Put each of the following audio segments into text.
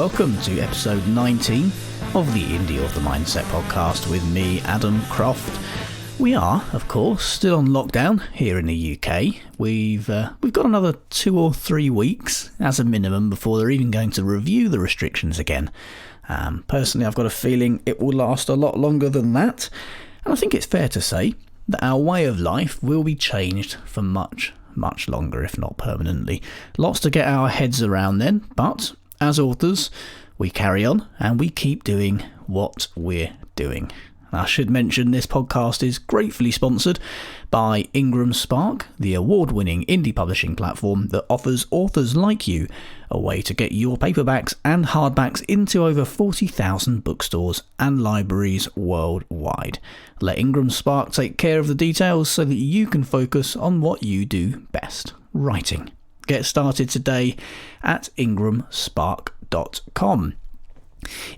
welcome to episode 19 of the Indie Author Mindset podcast with me, Adam Croft. We are, of course, still on lockdown here in the UK. We've got another 2 or 3 weeks as a minimum before they're even going to review the restrictions again. Personally, I've got a feeling it will last a lot longer than that, and I think it's fair to say that our way of life will be changed for much longer, if not permanently. Lots to get our heads around then, but as authors, we carry on and we keep doing what we're doing. I should mention this podcast is gratefully sponsored by IngramSpark, the award-winning indie publishing platform that offers authors like you a way to get your paperbacks and hardbacks into over 40,000 bookstores and libraries worldwide. Let IngramSpark take care of the details so that you can focus on what you do best, writing. Get started today at IngramSpark.com.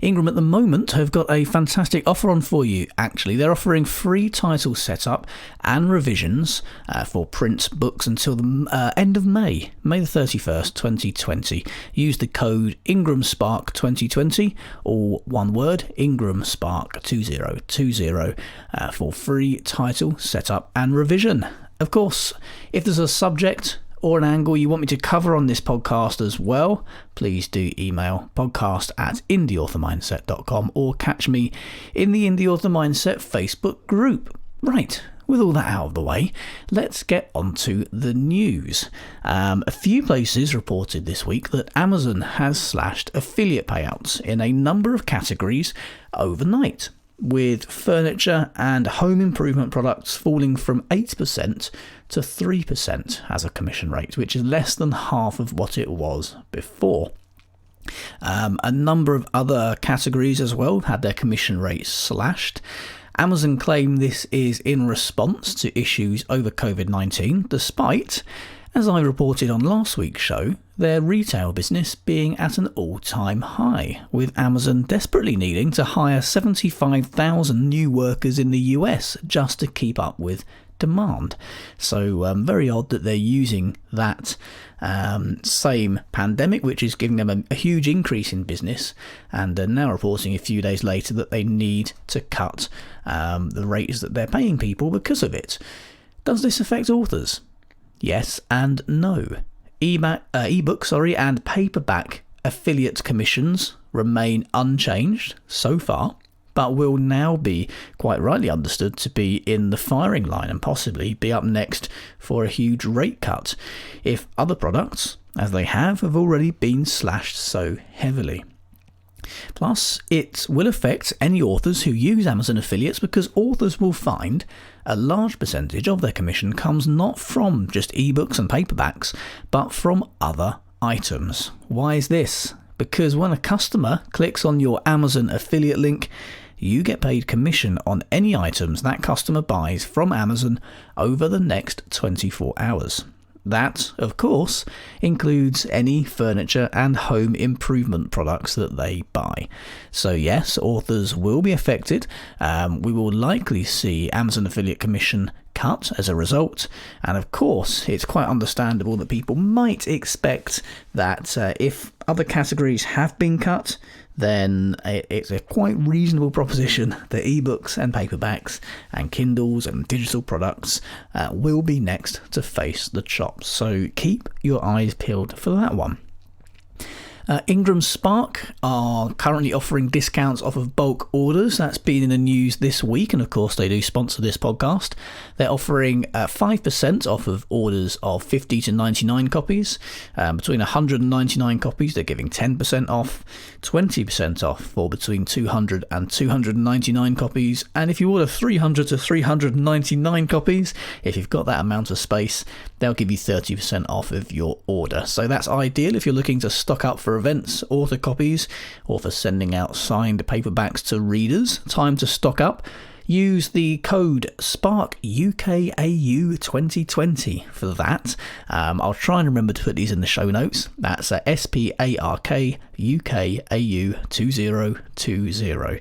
Ingram at the moment have got a fantastic offer on for you. Actually, they're offering free title setup and revisions for print books until the end of May the 31st, 2020. Use the code IngramSpark2020, or one word, IngramSpark2020, for free title setup and revision. Of course, if there's a subject or an angle you want me to cover on this podcast as well, please do email podcast@indieauthormindset.com or catch me in the Indie Author Mindset Facebook group. Right, with all that out of the way, let's get on to the news. A few places reported this week that Amazon has slashed affiliate payouts in a number of categories overnight, with furniture and home improvement products falling from 8% to 3% as a commission rate, which is less than half of what it was before. A number of other categories as well had their commission rates slashed. Amazon claim this is in response to issues over COVID-19, despite, as I reported on last week's show, their retail business being at an all-time high, with Amazon desperately needing to hire 75,000 new workers in the US just to keep up with demand. So very odd that they're using that same pandemic, which is giving them a huge increase in business, and are now reporting a few days later that they need to cut the rates that they're paying people because of it. Does this affect authors? Yes and no. Ebook and paperback affiliate commissions remain unchanged so far, but will now be quite rightly understood to be in the firing line and possibly be up next for a huge rate cut if other products, as they have already been slashed so heavily. Plus, it will affect any authors who use Amazon affiliates, because authors will find a large percentage of their commission comes not from just ebooks and paperbacks, but from other items. Why is this? Because when a customer clicks on your Amazon affiliate link, you get paid commission on any items that customer buys from Amazon over the next 24 hours. That, of course, includes any furniture and home improvement products that they buy. So yes, authors will be affected. We will likely see Amazon affiliate commission cut as a result. And of course, it's quite understandable that people might expect that if other categories have been cut, then it's a quite reasonable proposition that ebooks and paperbacks and Kindles and digital products will be next to face the chops. So keep your eyes peeled for that one. IngramSpark are currently offering discounts off of bulk orders. That's been in the news this week, and of course they do sponsor this podcast. They're offering 5% off of orders of 50 to 99 copies. Between 199 copies, they're giving 10% off, 20% off for between 200 and 299 copies. And if you order 300 to 399 copies, if you've got that amount of space, they'll give you 30% off of your order. So that's ideal if you're looking to stock up for events, author copies, or for sending out signed paperbacks to readers. Time to stock up. Use the code SPARKUKAU2020 for that. I'll try and remember to put these in the show notes. That's SPARKUKAU2020.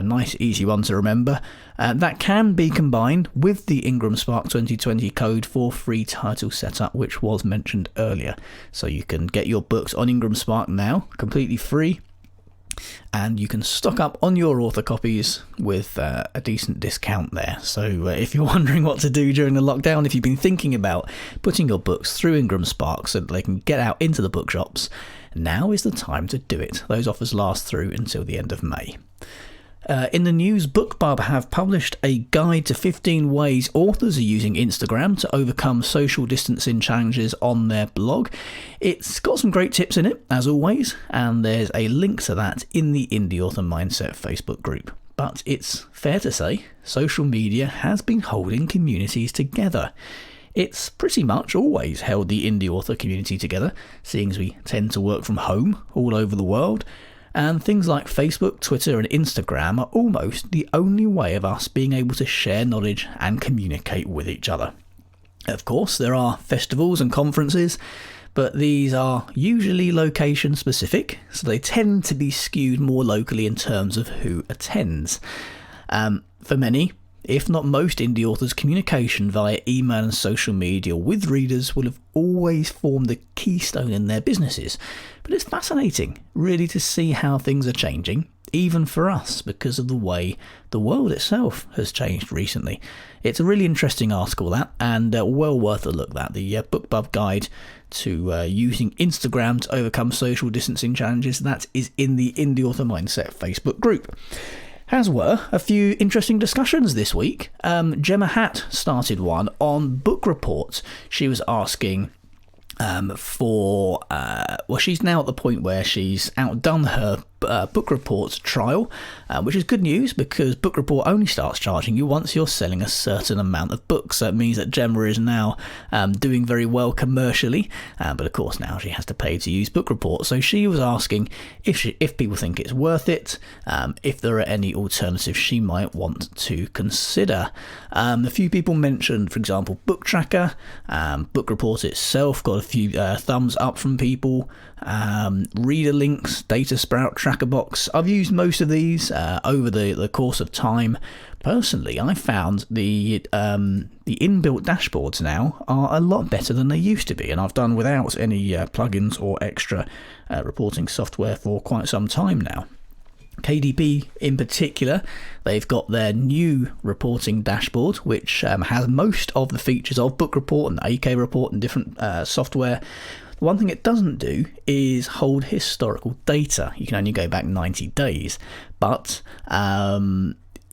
Nice, easy one to remember. That can be combined with the IngramSpark 2020 code for free title setup, which was mentioned earlier. So you can get your books on IngramSpark now, completely free. and you can stock up on your author copies with a decent discount there. So if you're wondering what to do during the lockdown, if you've been thinking about putting your books through IngramSpark so that they can get out into the bookshops, now is the time to do it. Those offers last through until the end of May. In the news, BookBub have published a guide to 15 ways authors are using Instagram to overcome social distancing challenges on their blog. It's got some great tips in it, as always, and there's a link to that in the Indie Author Mindset Facebook group. But it's fair to say, social media has been holding communities together. It's pretty much always held the indie author community together, seeing as we tend to work from home all over the world. And things like Facebook, Twitter and Instagram are almost the only way of us being able to share knowledge and communicate with each other. Of course, there are festivals and conferences, but these are usually location specific, so they tend to be skewed more locally in terms of who attends. For many, if not most indie authors, communication via email and social media with readers will have always formed the keystone in their businesses. But it's fascinating, really, to see how things are changing, even for us, because of the way the world itself has changed recently. It's a really interesting article, that, and well worth a look, that. The BookBub guide to using Instagram to overcome social distancing challenges, that is in the Indie Author Mindset Facebook group. As were a few interesting discussions this week. Gemma Hatt started one on book reports. She was asking she's now at the point where she's outdone her book report trial, which is good news because book report only starts charging you once you're selling a certain amount of books. So it means that Gemma is now doing very well commercially, but of course now she has to pay to use book report. So she was asking if people think it's worth it, if there are any alternatives she might want to consider. A few people mentioned, for example, Book Tracker. Book report itself got a few thumbs up from people. Reader Links, Data Sprout, Trackerbox. I've used most of these over the course of time. Personally, I found the inbuilt dashboards now are a lot better than they used to be, and I've done without any plugins or extra reporting software for quite some time now. KDP in particular, they've got their new reporting dashboard, which has most of the features of Book Report and AK Report and different software. The one thing it doesn't do is hold historical data. You can only go back 90 days. But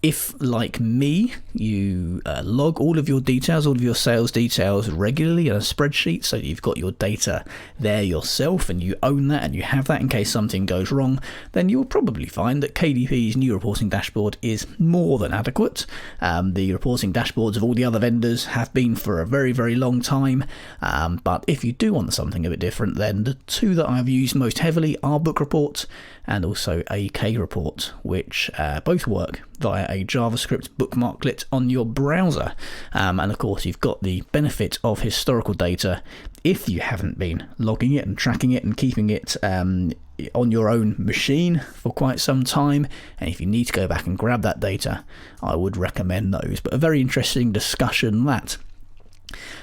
if, like me, you log all of your details, all of your sales details regularly in a spreadsheet so that you've got your data there yourself and you own that and you have that in case something goes wrong, then you'll probably find that KDP's new reporting dashboard is more than adequate. The reporting dashboards of all the other vendors have been for a very, very long time, but if you do want something a bit different, then the two that I've used most heavily are Book Report and also AK Report, which both work via a JavaScript bookmarklet on your browser. And of course, you've got the benefit of historical data if you haven't been logging it and tracking it and keeping it on your own machine for quite some time. And if you need to go back and grab that data, I would recommend those. But a very interesting discussion, that.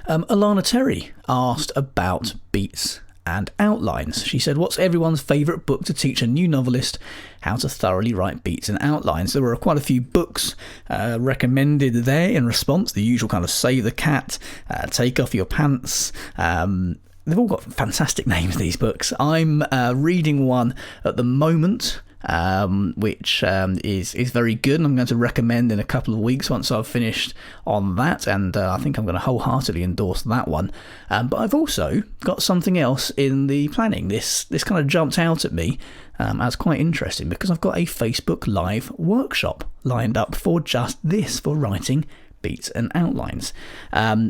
Alana Terry asked about beats and outlines. She said, what's everyone's favourite book to teach a new novelist how to thoroughly write beats and outlines? There were quite a few books recommended there in response. The usual kind of Save the Cat, Take Off Your Pants. They've all got fantastic names, these books. I'm reading one at the moment, which is very good, and I'm going to recommend in a couple of weeks once I've finished on that, and I think I'm going to wholeheartedly endorse that one. But I've also got something else in the planning. This kind of jumped out at me as quite interesting because I've got a Facebook Live workshop lined up for just this, for writing beats and outlines.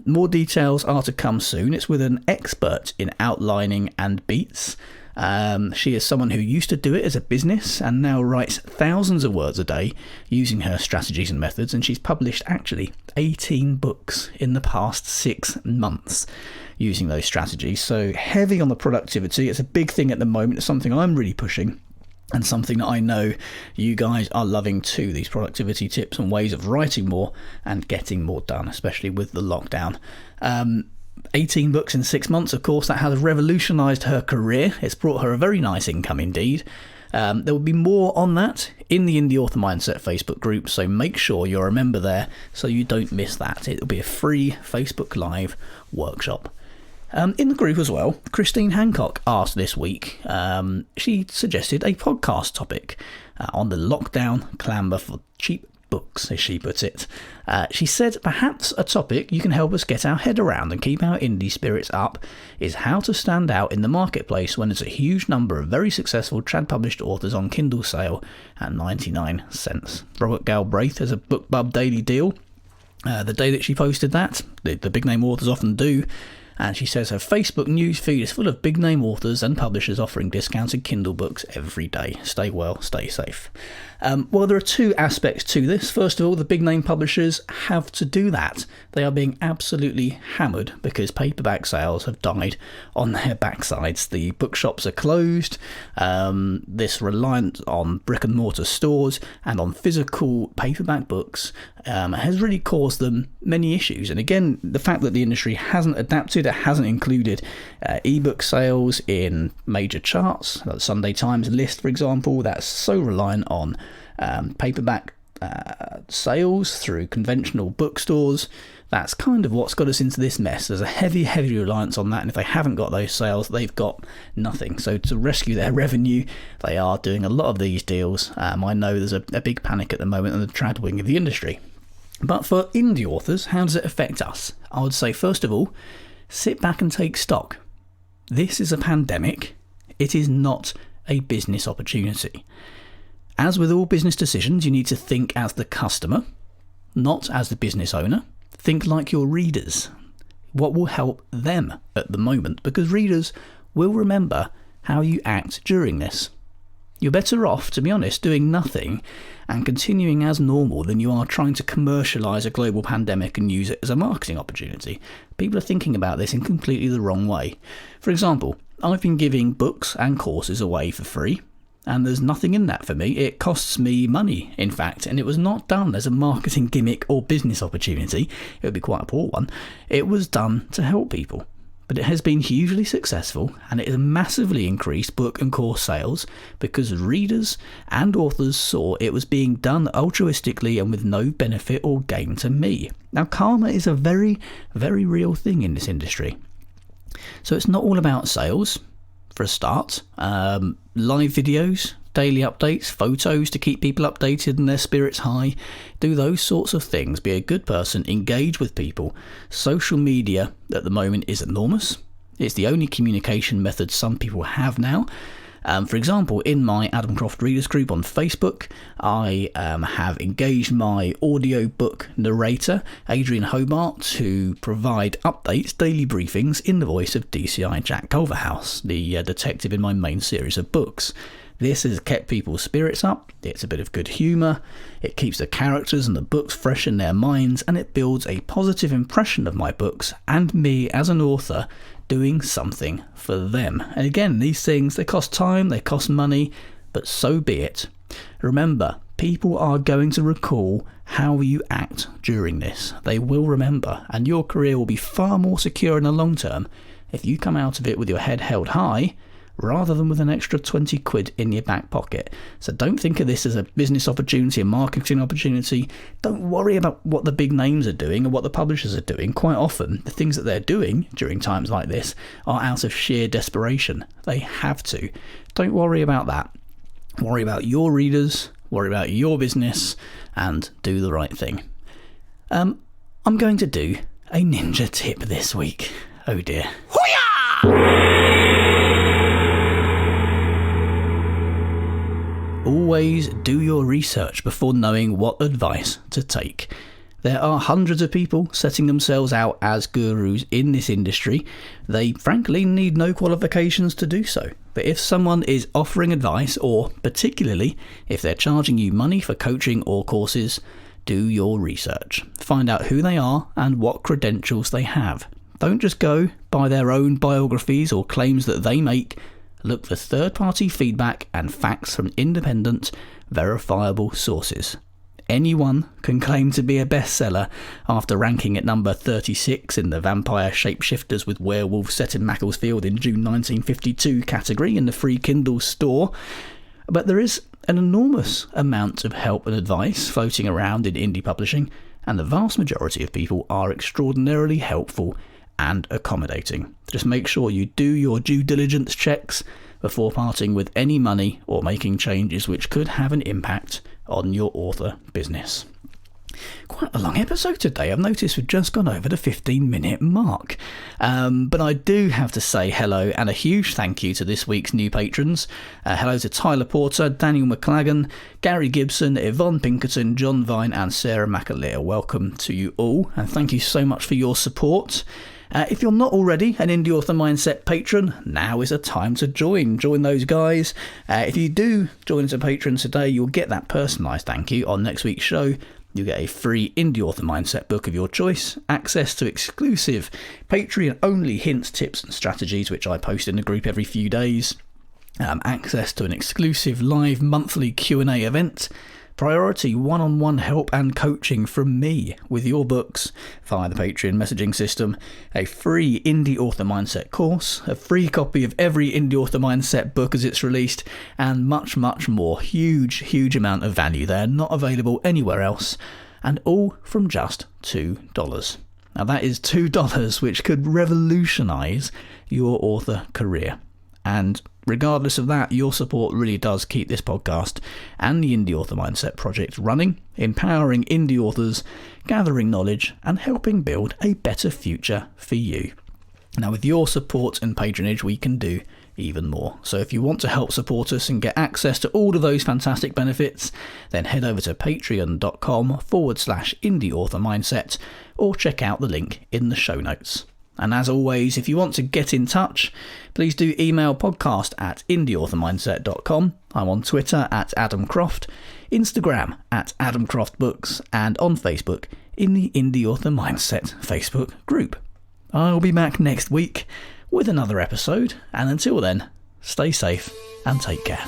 More details are to come soon. It's with an expert in outlining and beats. She is someone who used to do it as a business and now writes thousands of words a day using her strategies and methods, and she's published actually 18 books in the past 6 months using those strategies. So heavy on the productivity. It's a big thing at the moment. It's something I'm really pushing and something that I know you guys are loving too, these productivity tips and ways of writing more and getting more done, especially with the lockdown. 18 books in 6 months, of course, that has revolutionised her career. It's brought her a very nice income indeed. There will be more on that in the Indie Author Mindset Facebook group, so make sure you're a member there so you don't miss that. It'll be a free Facebook Live workshop. In the group as well, Christine Hancock asked this week, she suggested a podcast topic on the lockdown clamour for cheap books, as she puts it. She said perhaps a topic you can help us get our head around and keep our indie spirits up is how to stand out in the marketplace when there's a huge number of very successful trad-published authors on Kindle sale at 99 cents. Robert Galbraith has a BookBub daily deal. The day that she posted that, the big name authors often do, and she says her Facebook news feed is full of big name authors and publishers offering discounted Kindle books every day. Stay well, stay safe. Well, there are two aspects to this. First of all, the big name publishers have to do that. They are being absolutely hammered because paperback sales have died on their backsides. The bookshops are closed. This reliance on brick and mortar stores and on physical paperback books has really caused them many issues. And again, the fact that the industry hasn't adapted, it hasn't included ebook sales in major charts. The Sunday Times list, for example, that's so reliant on paperback sales through conventional bookstores. That's kind of what's got us into this mess. There's a heavy reliance on that, and if they haven't got those sales, they've got nothing. So to rescue their revenue, they are doing a lot of these deals. I know there's a big panic at the moment in the trad wing of the industry. But for indie authors, how does it affect us? I would say, first of all, sit back and take stock. This is a pandemic. It is not a business opportunity. As with all business decisions, you need to think as the customer, not as the business owner. Think like your readers. What will help them at the moment? Because readers will remember how you act during this. You're better off, to be honest, doing nothing and continuing as normal than you are trying to commercialise a global pandemic and use it as a marketing opportunity. People are thinking about this in completely the wrong way. For example, I've been giving books and courses away for free, and there's nothing in that for me. It costs me money, in fact, and it was not done as a marketing gimmick or business opportunity. It would be quite a poor one. It was done to help people. But it has been hugely successful, and it has massively increased book and course sales because readers and authors saw it was being done altruistically and with no benefit or gain to me. Now, karma is a very, very real thing in this industry. So it's not all about sales, for a start. Live videos, daily updates, photos to keep people updated and their spirits high. Do those sorts of things. Be a good person. Engage with people. Social media at the moment is enormous. It's the only communication method some people have now. For example, in my Adam Croft Readers group on Facebook, I have engaged my audiobook narrator, Adrian Hobart, to provide updates, daily briefings in the voice of DCI Jack Culverhouse, the detective in my main series of books. This has kept people's spirits up, it's a bit of good humour, it keeps the characters and the books fresh in their minds, and it builds a positive impression of my books and me as an author doing something for them. And again, these things, they cost time, they cost money, but so be it. Remember, people are going to recall how you act during this. They will remember, and your career will be far more secure in the long term if you come out of it with your head held high rather than with an extra 20 quid in your back pocket. So don't think of this as a business opportunity, a marketing opportunity. Don't worry about what the big names are doing or what the publishers are doing. Quite often, the things that they're doing during times like this are out of sheer desperation. They have to. Don't worry about that. Worry about your readers, worry about your business, and do the right thing. I'm going to do a ninja tip this week. Oh dear. Hoo-yah! Always do your research before knowing what advice to take. There are hundreds of people setting themselves out as gurus in this industry. They frankly need no qualifications to do so. But if someone is offering advice, or particularly if they're charging you money for coaching or courses, do your research. Find out who they are and what credentials they have. Don't just go by their own biographies or claims that they make. Look for third-party feedback and facts from independent, verifiable sources. Anyone can claim to be a bestseller after ranking at number 36 in the Vampire Shapeshifters with Werewolves Set in Macclesfield in June 1952 category in the free Kindle store. But there is an enormous amount of help and advice floating around in indie publishing, and the vast majority of people are extraordinarily helpful and accommodating. Just make sure you do your due diligence checks before parting with any money or making changes which could have an impact on your author business. Quite a long episode today. I've noticed we've just gone over the 15-minute mark. But I do have to say hello and a huge thank you to this week's new patrons. Hello to Tyler Porter, Daniel McLagan, Gary Gibson, Yvonne Pinkerton, John Vine and Sarah McAleer. Welcome to you all, and thank you so much for your support. If you're not already an Indie Author Mindset patron, now is a time to join. Join those guys. If you do join as a patron today, you'll get that personalised thank you on next week's show. You get a free Indie Author Mindset book of your choice, access to exclusive Patreon-only hints, tips and strategies, which I post in the group every few days, access to an exclusive live monthly Q&A event, priority one-on-one help and coaching from me with your books via the Patreon messaging system, a free Indie Author Mindset course, a free copy of every Indie Author Mindset book as it's released, and much, much more. Huge amount of value there, not available anywhere else, and all from just $2. Now that is $2 which could revolutionise your author career. And regardless of that, your support really does keep this podcast and the Indie Author Mindset project running, empowering indie authors, gathering knowledge, and helping build a better future for you. Now, with your support and patronage, we can do even more. So if you want to help support us and get access to all of those fantastic benefits, then head over to patreon.com/Indie Author Mindset or check out the link in the show notes. And as always, if you want to get in touch, please do email podcast@indieauthormindset.com. I'm on Twitter @AdamCroft, Instagram @AdamCroftBooks, and on Facebook in the Indie Author Mindset Facebook group. I'll be back next week with another episode, and until then, stay safe and take care.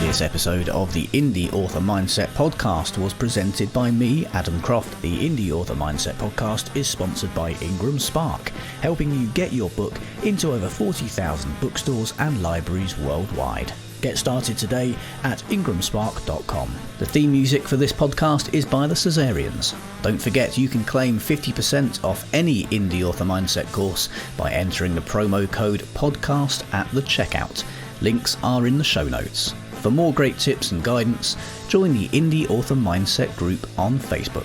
This episode of the Indie Author Mindset podcast was presented by me, Adam Croft. The Indie Author Mindset podcast is sponsored by IngramSpark, helping you get your book into over 40,000 bookstores and libraries worldwide. Get started today at IngramSpark.com. The theme music for this podcast is by the Caesareans. Don't forget you can claim 50% off any Indie Author Mindset course by entering the promo code podcast at the checkout. Links are in the show notes. For more great tips and guidance, join the Indie Author Mindset group on Facebook.